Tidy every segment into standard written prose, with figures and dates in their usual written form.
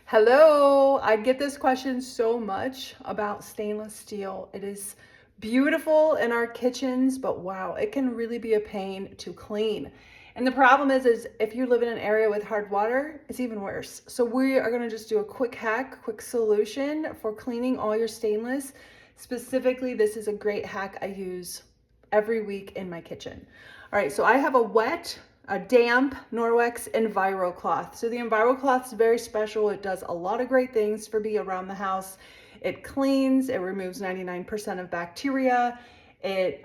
Hello, I get this question so much about stainless steel. It is beautiful in our kitchens, but wow, it can really be a pain to clean. And the problem is if you live in an area with hard water, it's even worse. So we are gonna just do a quick hack, quick solution for cleaning all your stainless. Specifically, this is a great hack I use every week in my kitchen. All right, so I have a damp Norwex EnviroCloth. So the EnviroCloth is very special. It does a lot of great things for me around the house. It cleans, it removes 99% of bacteria. It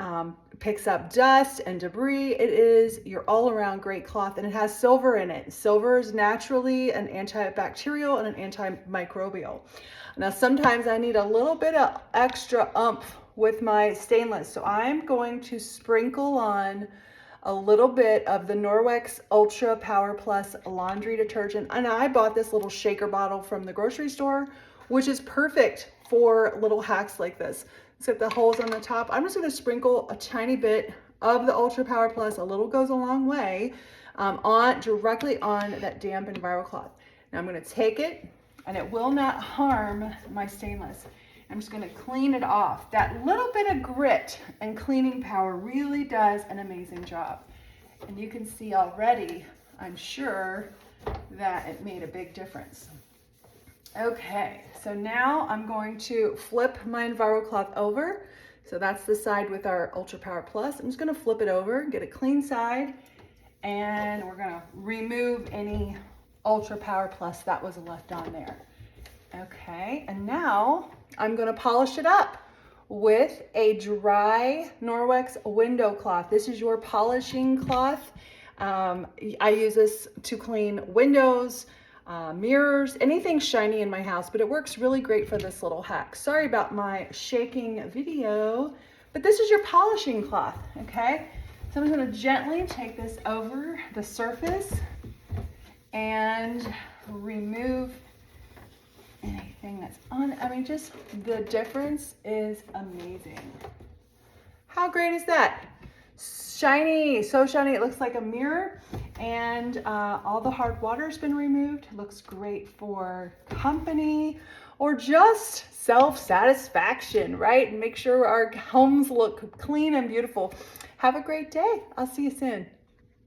picks up dust and debris. It is your all-around great cloth, and it has silver in it. Silver is naturally an antibacterial and an antimicrobial. Now, sometimes I need a little bit of extra oomph with my stainless, so I'm going to sprinkle on a little bit of the Norwex Ultra Power Plus laundry detergent. And I bought this little shaker bottle from the grocery store, which is perfect for little hacks like this. It's got the holes on the top. I'm just gonna sprinkle a tiny bit of the Ultra Power Plus, a little goes a long way, directly on that damp EnviroCloth. Now I'm gonna take it, and it will not harm my stainless. I'm just gonna clean it off. That little bit of grit and cleaning power really does an amazing job. And you can see already, I'm sure, that it made a big difference. Okay, so now I'm going to flip my EnviroCloth over. So that's the side with our Ultra Power Plus. I'm just gonna flip it over, get a clean side, and we're gonna remove any Ultra Power Plus that was left on there. Okay, and now I'm gonna polish it up with a dry Norwex window cloth. This is your polishing cloth. I use this to clean windows, mirrors, anything shiny in my house, but it works really great for this little hack. Sorry about my shaking video, but this is your polishing cloth, okay? So I'm just gonna gently take this over the surface and remove anything that's on. I mean, just the difference is amazing. How great is that? Shiny, so shiny it looks like a mirror, and all the hard water's been removed. It looks great for company or just self-satisfaction, right? Make sure our homes look clean and beautiful. Have a great day. I'll see you soon.